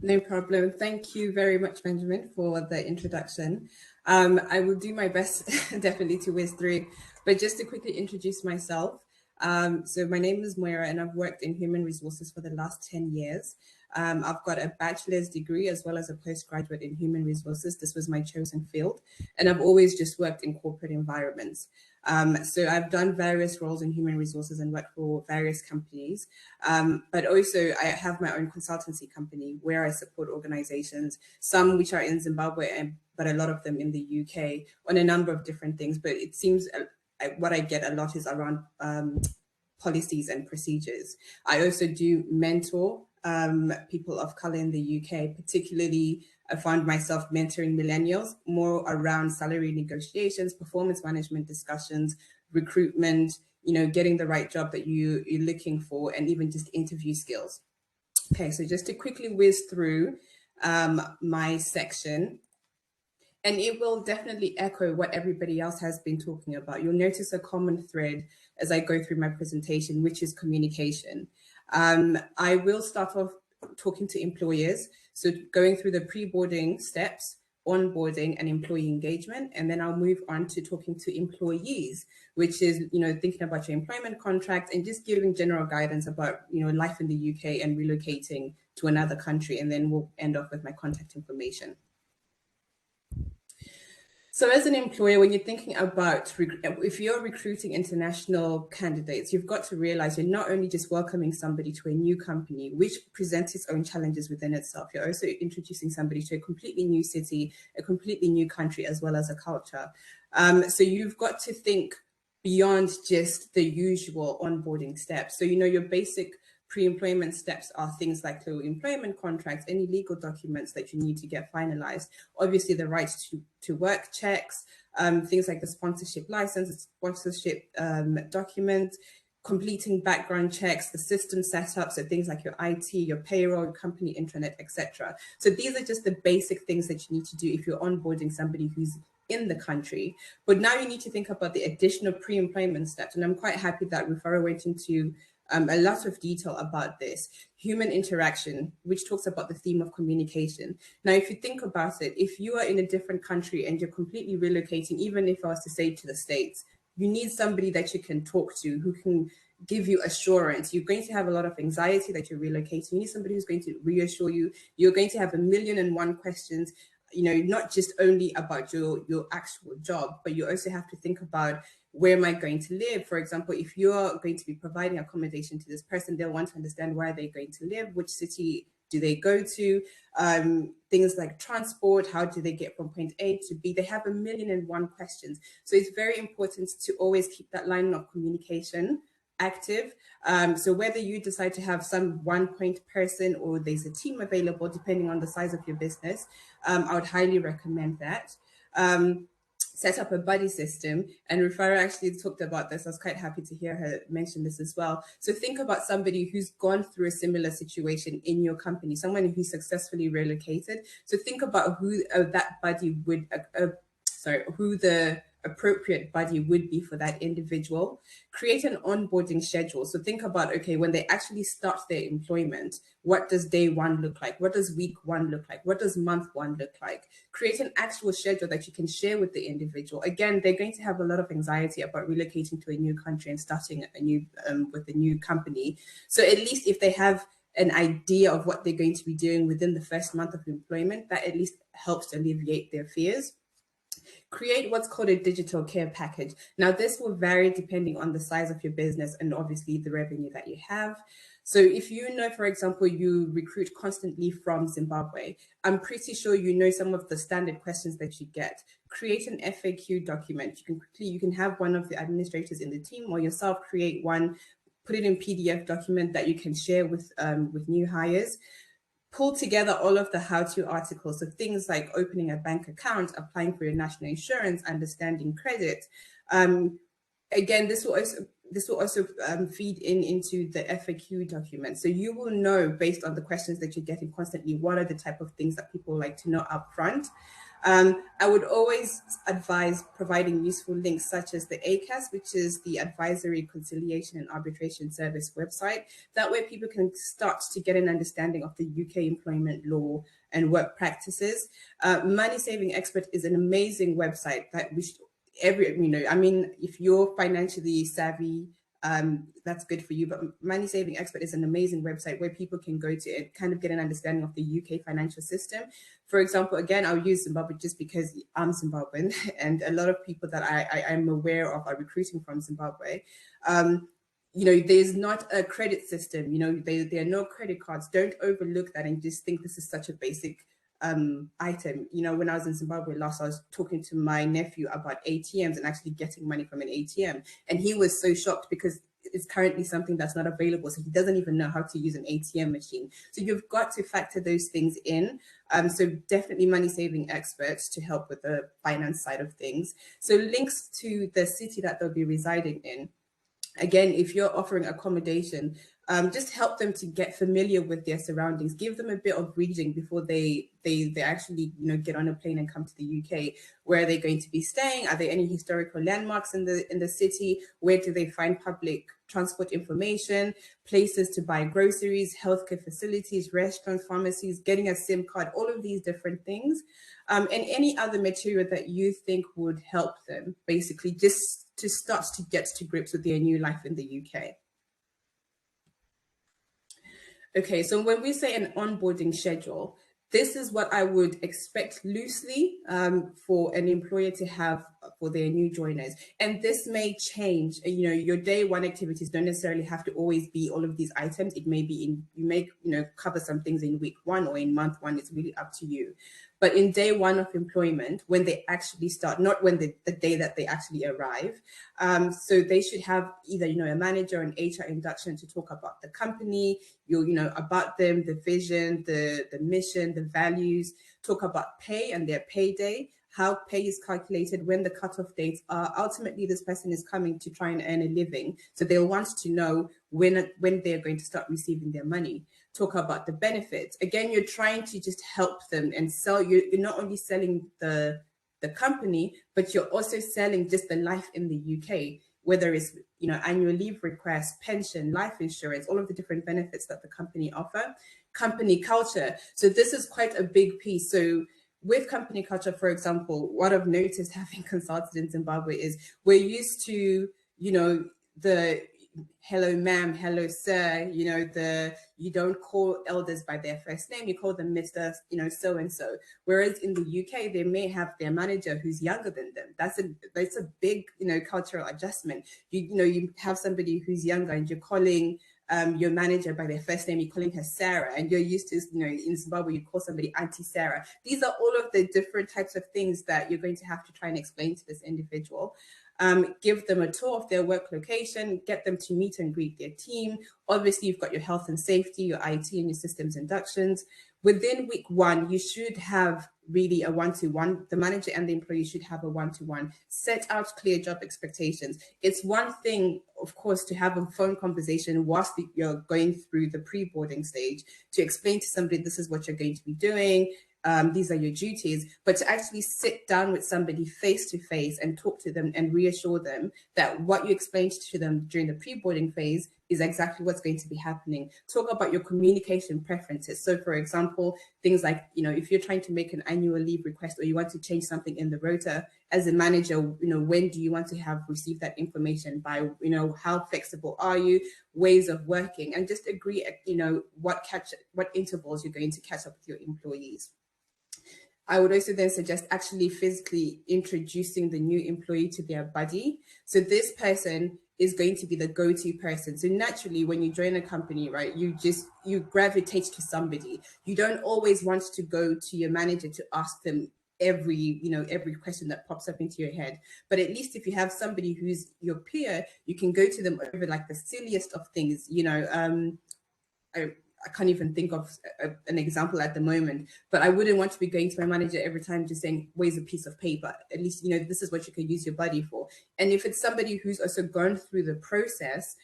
No problem. Thank you very much, Benjamin, for the introduction. I will do my best definitely to whiz through, but just to quickly introduce myself. So my name is Moira and I've worked in human resources for the last 10 years. I've got a bachelor's degree as well as a postgraduate in human resources. This was my chosen field, and I've always just worked in corporate environments. So I've done various roles in human resources and worked for various companies. But also I have my own consultancy company where I support organizations, some which are in Zimbabwe, but a lot of them in the UK on a number of different things. But it seems what I get a lot is around policies and procedures. I also do mentor people of color in the UK, particularly I found myself mentoring millennials more around salary negotiations, performance management discussions, recruitment, getting the right job that you're looking for, and even just interview skills. Okay, so just to quickly whiz through my section, and it will definitely echo what everybody else has been talking about. You'll notice a common thread as I go through my presentation, which is communication. I will start off talking to employers, so going through the pre-boarding steps, onboarding and employee engagement, and then I'll move on to talking to employees, which is thinking about your employment contract and just giving general guidance about life in the UK and relocating to another country, and then we'll end off with my contact information. So as an employer, when you're thinking about, if you're recruiting international candidates, you've got to realize you're not only just welcoming somebody to a new company, which presents its own challenges within itself, you're also introducing somebody to a completely new city, a completely new country, as well as a culture. So you've got to think beyond just the usual onboarding steps. So, your basic pre-employment steps are things like the employment contracts, any legal documents that you need to get finalized, obviously the right to work checks, things like the sponsorship license, sponsorship document, completing background checks, the system setup, so things like your IT, your payroll, your company intranet, etc. So these are just the basic things that you need to do if you're onboarding somebody who's in the country. But now you need to think about the additional pre-employment steps, and I'm quite happy that Rufaro went into a lot of detail about this. Human interaction, which talks about the theme of communication. Now, if you think about it, if you are in a different country and you're completely relocating, even if I was to say to the States, you need somebody that you can talk to, who can give you assurance. You're going to have a lot of anxiety that you're relocating. You need somebody who's going to reassure you. You're going to have 1,000,001 questions, not just only about your actual job, but you also have to think about, where am I going to live? For example, if you're going to be providing accommodation to this person, they'll want to understand where they're going to live, which city do they go to, things like transport, how do they get from point A to B? They have 1,000,001 questions. So it's very important to always keep that line of communication active. So whether you decide to have some one-point person or there's a team available, depending on the size of your business, I would highly recommend that. Set up a buddy system, and Rufaro actually talked about this. I was quite happy to hear her mention this as well. So think about somebody who's gone through a similar situation in your company, someone who's successfully relocated. So think about who that buddy would, who the appropriate buddy would be for that individual. Create an onboarding schedule. So think about, okay, when they actually start their employment, what does day one look like? What does week one look like? What does month one look like? Create an actual schedule that you can share with the individual. Again, they're going to have a lot of anxiety about relocating to a new country and starting a new with a new company. So at least if they have an idea of what they're going to be doing within the first month of employment, that at least helps to alleviate their fears. Create what's called a digital care package. Now, this will vary depending on the size of your business and obviously the revenue that you have. So if you know, for example, you recruit constantly from Zimbabwe, I'm pretty sure you know some of the standard questions that you get. Create an FAQ document. You can have one of the administrators in the team or yourself create one, put it in PDF document that you can share with new hires. Pull together all of the how-to articles, so things like opening a bank account, applying for your national insurance, understanding credit. Again, this will also feed into the FAQ document. So you will know, based on the questions that you're getting constantly, what are the type of things that people like to know up front. I would always advise providing useful links such as the ACAS, which is the Advisory, Conciliation and Arbitration Service website. That way people can start to get an understanding of the UK employment law and work practices. Money Saving Expert is an amazing website that we should, I mean, if you're financially savvy, that's good for you. But Money Saving Expert is an amazing website where people can go to and kind of get an understanding of the UK financial system. For example, again, I'll use Zimbabwe just because I'm Zimbabwean and a lot of people that I am aware of are recruiting from Zimbabwe. You know, there's not a credit system, you know, there are no credit cards. Don't overlook that and just think this is such a basic item. You know, when I was in Zimbabwe last, I was talking to my nephew about ATMs and actually getting money from an ATM. And he was so shocked because it's currently something that's not available. So he doesn't even know how to use an ATM machine. So you've got to factor those things in. So definitely Money Saving Experts to help with the finance side of things. So links to the city that they'll be residing in. Again, if you're offering accommodation, just help them to get familiar with their surroundings. Give them a bit of reading before they actually, you know, get on a plane and come to the UK. Where are they going to be staying? Are there any historical landmarks in the city? Where do they find public transport information? Places to buy groceries, healthcare facilities, restaurants, pharmacies, getting a SIM card, all of these different things. And any other material that you think would help them, basically, just to start to get to grips with their new life in the UK. Okay, so when we say an onboarding schedule, this is what I would expect loosely for an employer to have for their new joiners. And this may change. You know, your day one activities don't necessarily have to always be all of these items. It may be you may, you know, cover some things in week one or in month one. It's really up to you. But in day one of employment, when they actually start, not when the day that they actually arrive, so they should have either, you know, a manager or an HR induction to talk about the company, you know, about them, the vision, the mission, the values, talk about pay and their payday, how pay is calculated, when the cutoff dates are. Ultimately, this person is coming to try and earn a living. So they'll want to know when they're going to start receiving their money. Talk about the benefits. Again, you're trying to just help them and sell. You're not only selling the company, but you're also selling just the life in the UK, whether it's, you know, annual leave requests, pension, life insurance, all of the different benefits that the company offer. Company culture. So this is quite a big piece. So with company culture, for example, what I've noticed having consulted in Zimbabwe is we're used to, you know, the hello ma'am, hello sir, you know, you don't call elders by their first name, you call them Mr., you know, so and so. Whereas in the UK, they may have their manager who's younger than them. That's a big, you know, cultural adjustment. You know, you have somebody who's younger and you're calling your manager by their first name, you're calling her Sarah, and you're used to, you know, in Zimbabwe, you call somebody Auntie Sarah. These are all of the different types of things that you're going to have to try and explain to this individual. Give them a tour of their work location, get them to meet and greet their team. Obviously, you've got your health and safety, your IT and your systems inductions. Within week one, you should have really a one-to-one. The manager and the employee should have a one-to-one. Set out clear job expectations. It's one thing, of course, to have a phone conversation whilst you're going through the pre-boarding stage to explain to somebody this is what you're going to be doing. These are your duties, but to actually sit down with somebody face to face and talk to them and reassure them that what you explained to them during the pre-boarding phase is exactly what's going to be happening. Talk about your communication preferences. So for example, things like, you know, if you're trying to make an annual leave request or you want to change something in the rota, as a manager, you know, when do you want to have received that information by, you know, how flexible are you, ways of working, and just agree, you know, what intervals you're going to catch up with your employees. I would also then suggest actually physically introducing the new employee to their buddy. So this person is going to be the go-to person. So naturally, when you join a company, right, you gravitate to somebody. You don't always want to go to your manager to ask them every question that pops up into your head. But at least if you have somebody who's your peer, you can go to them over like the silliest of things, you know. I can't even think of an example at the moment, but I wouldn't want to be going to my manager every time just saying, where's a piece of paper? At least, you know, this is what you can use your buddy for. And if it's somebody who's also gone through the process,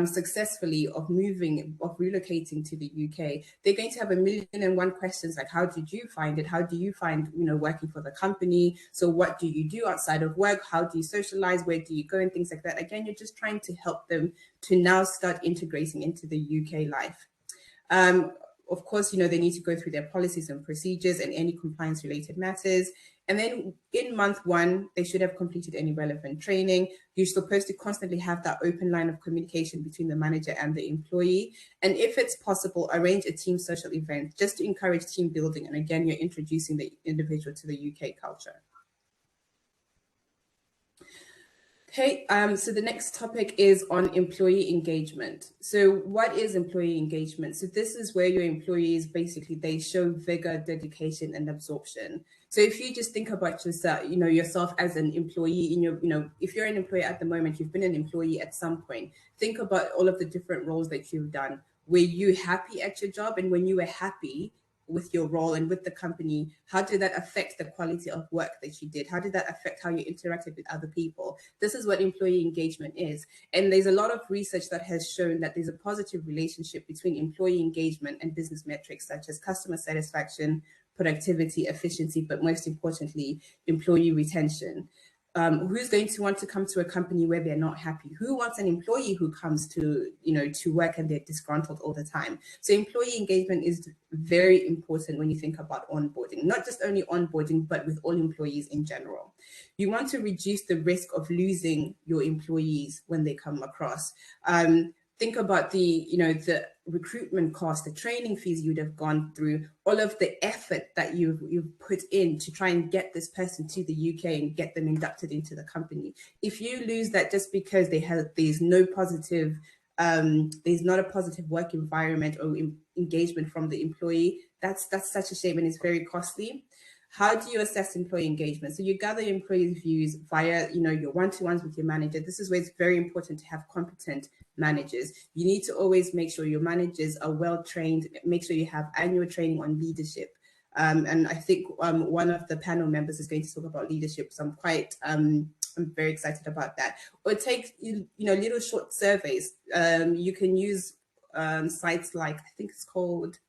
successfully of relocating to the UK, they're going to have 1,000,001 questions like, how did you find it? How do you find, working for the company? So what do you do outside of work? How do you socialize? Where do you go? And things like that. Again, you're just trying to help them to now start integrating into the UK life. Of course, they need to go through their policies and procedures and any compliance related matters. And then in month 1, they should have completed any relevant training. You're supposed to constantly have that open line of communication between the manager and the employee. And if it's possible, arrange a team social event just to encourage team building. And again, you're introducing the individual to the UK culture. Okay, so the next topic is on employee engagement. So what is employee engagement? So this is where your employees, basically, they show vigor, dedication, and absorption. So if you just think about yourself, yourself as an employee in your, if you're an employee at the moment, you've been an employee at some point, think about all of the different roles that you've done. Were you happy at your job? And when you were happy with your role and with the company, how did that affect the quality of work that you did? How did that affect how you interacted with other people? This is what employee engagement is. And there's a lot of research that has shown that there's a positive relationship between employee engagement and business metrics such as customer satisfaction, productivity, efficiency, but most importantly, employee retention. Who's going to want to come to a company where they're not happy? Who wants an employee who comes to, to work and they're disgruntled all the time? So employee engagement is very important when you think about onboarding, not just only onboarding, but with all employees in general. You want to reduce the risk of losing your employees when they come across. Think about the recruitment cost, the training fees you'd have gone through, all of the effort that you've put in to try and get this person to the UK and get them inducted into the company. If you lose that just because there's not a positive work environment or engagement from the employee, that's such a shame and it's very costly. How do you assess employee engagement? So you gather employees' views via, your one-to-ones with your manager. This is where it's very important to have competent managers. You need to always make sure your managers are well trained, make sure you have annual training on leadership. And I think one of the panel members is going to talk about leadership. So I'm very excited about that. Or take, little short surveys. You can use sites like, I think it's called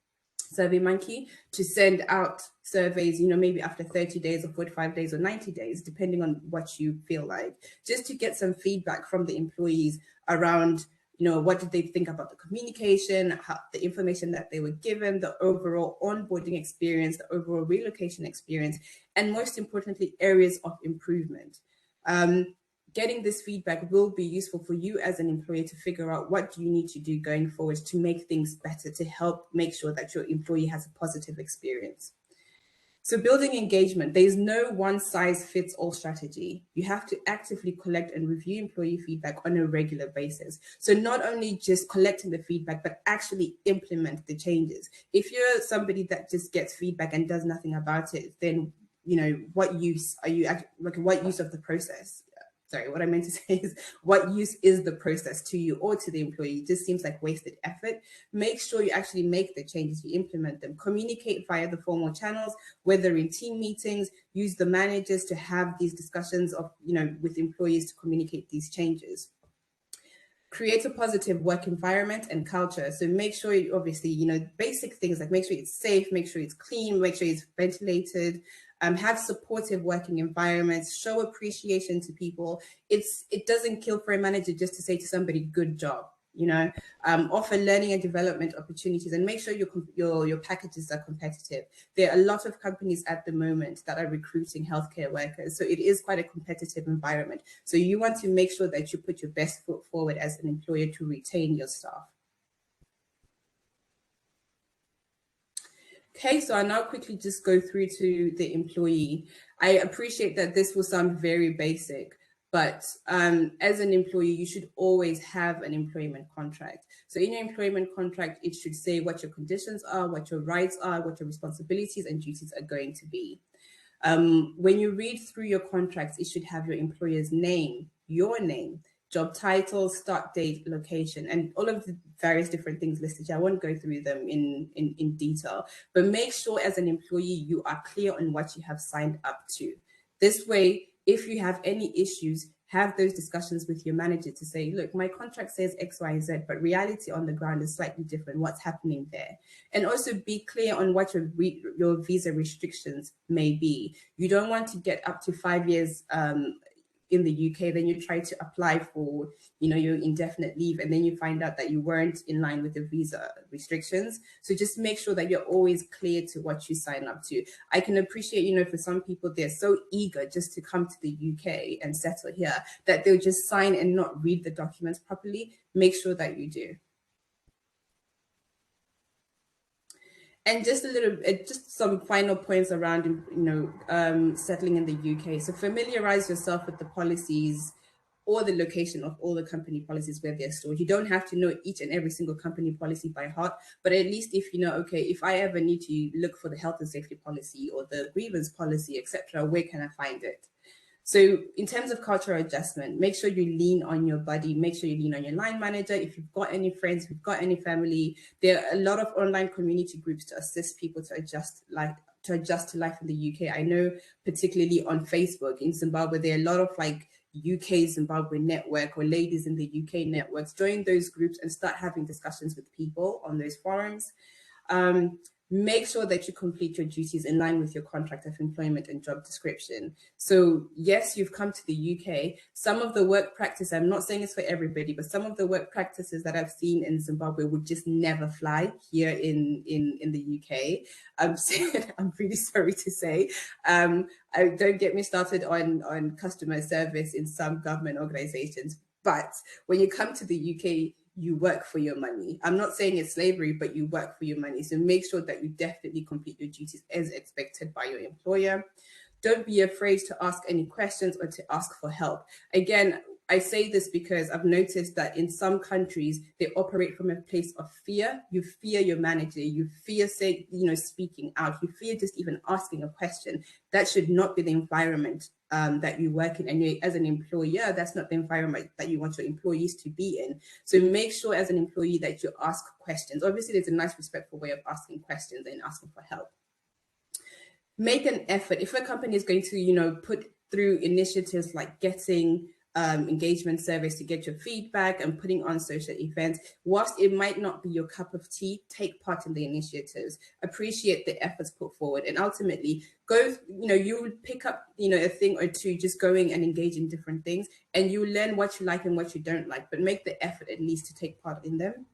SurveyMonkey, to send out surveys, maybe after 30 days or 45 days or 90 days, depending on what you feel like, just to get some feedback from the employees around, what did they think about the communication, the information that they were given, the overall onboarding experience, the overall relocation experience, and most importantly, areas of improvement. Getting this feedback will be useful for you as an employer to figure out what do you need to do going forward to make things better, to help make sure that your employee has a positive experience. So building engagement, there's no one size fits all strategy. You have to actively collect and review employee feedback on a regular basis. So not only just collecting the feedback, but actually implement the changes. If you're somebody that just gets feedback and does nothing about it, then, what use are you, what use of the process? Sorry, what I meant to say is, what use is the process to you or to the employee? It just seems like wasted effort. Make sure you actually make the changes, you implement them. Communicate via the formal channels, whether in team meetings, use the managers to have these discussions of, with employees to communicate these changes. Create a positive work environment and culture. So make sure, obviously, basic things like make sure it's safe, make sure it's clean, make sure it's ventilated, have supportive working environments, show appreciation to people. It doesn't kill for a manager just to say to somebody, good job, offer learning and development opportunities, and make sure your packages are competitive. There are a lot of companies at the moment that are recruiting healthcare workers, so it is quite a competitive environment. So you want to make sure that you put your best foot forward as an employer to retain your staff. Okay, so I'll now quickly just go through to the employee. I appreciate that this will sound very basic, but as an employee, you should always have an employment contract. So in your employment contract, it should say what your conditions are, what your rights are, what your responsibilities and duties are going to be. When you read through your contracts, it should have your employer's name, your name, job title, start date, location, and all of the various different things listed. I won't go through them in detail, but make sure as an employee, you are clear on what you have signed up to. This way, if you have any issues, have those discussions with your manager to say, look, my contract says X, Y, and Z, but reality on the ground is slightly different. What's happening there? And also be clear on what your visa restrictions may be. You don't want to get up to 5 years in the UK, then you try to apply for, your indefinite leave, and then you find out that you weren't in line with the visa restrictions. So just make sure that you're always clear to what you sign up to. I can appreciate, for some people, they're so eager just to come to the UK and settle here that they'll just sign and not read the documents properly. Make sure that you do. And just just some final points around, settling in the UK. So familiarize yourself with the policies or the location of all the company policies where they're stored. You don't have to know each and every single company policy by heart, but at least if you know, okay, if I ever need to look for the health and safety policy or the grievance policy, etc., where can I find it? So in terms of cultural adjustment, make sure you lean on your buddy, make sure you lean on your line manager. If you've got any friends, if you've got any family, there are a lot of online community groups to assist people to adjust to life in the UK. I know particularly on Facebook in Zimbabwe, there are a lot of UK Zimbabwe network or ladies in the UK networks. Join those groups and start having discussions with people on those forums. Make sure that you complete your duties in line with your contract of employment and job description. So yes, you've come to the UK. Some of the work practice, I'm not saying it's for everybody, but some of the work practices that I've seen in Zimbabwe would just never fly here in the UK. I'm really sorry to say. Don't get me started on customer service in some government organizations. But when you come to the UK, you work for your money. I'm not saying it's slavery, but you work for your money. So make sure that you definitely complete your duties as expected by your employer. Don't be afraid to ask any questions or to ask for help. Again, I say this because I've noticed that in some countries, they operate from a place of fear. You fear your manager, you fear speaking out, you fear just even asking a question. That should not be the environment that you work in. And you, as an employer, that's not the environment that you want your employees to be in. So make sure as an employee that you ask questions. Obviously, there's a nice, respectful way of asking questions and asking for help. Make an effort. If a company is going to, put through initiatives like getting engagement surveys to get your feedback and putting on social events, whilst it might not be your cup of tea, take part in the initiatives, appreciate the efforts put forward, and ultimately go, you will pick up, a thing or two just going and engage in different things, and you learn what you like and what you don't like, but make the effort at least to take part in them.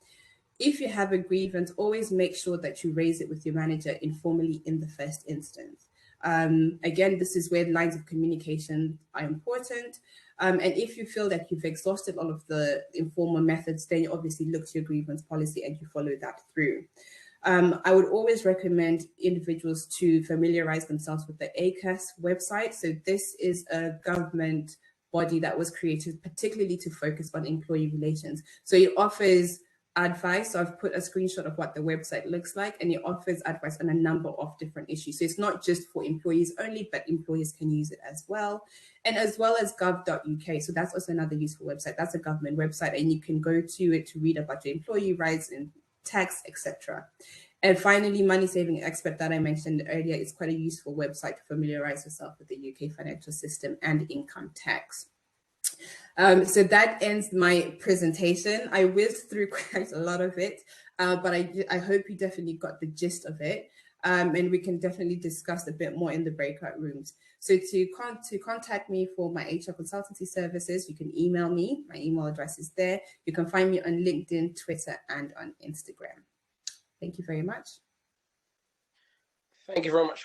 If you have a grievance, always make sure that you raise it with your manager informally in the first instance. Again, this is where lines of communication are important. And if you feel that you've exhausted all of the informal methods, then you obviously look to your grievance policy and you follow that through. I would always recommend individuals to familiarize themselves with the ACAS website. So this is a government body that was created particularly to focus on employee relations. So it offers advice. So I've put a screenshot of what the website looks like, and it offers advice on a number of different issues. So it's not just for employees only, but employees can use it as well. And as well as gov.uk. So that's also another useful website. That's a government website, and you can go to it to read about your employee rights and tax, etc. And finally, Money Saving Expert that I mentioned earlier is quite a useful website to familiarize yourself with the UK financial system and income tax. So that ends my presentation. I whizzed through quite a lot of it, but I hope you definitely got the gist of it. And we can definitely discuss a bit more in the breakout rooms. So to contact me for my HR consultancy services, you can email me. My email address is there. You can find me on LinkedIn, Twitter, and on Instagram. Thank you very much. Thank you very much.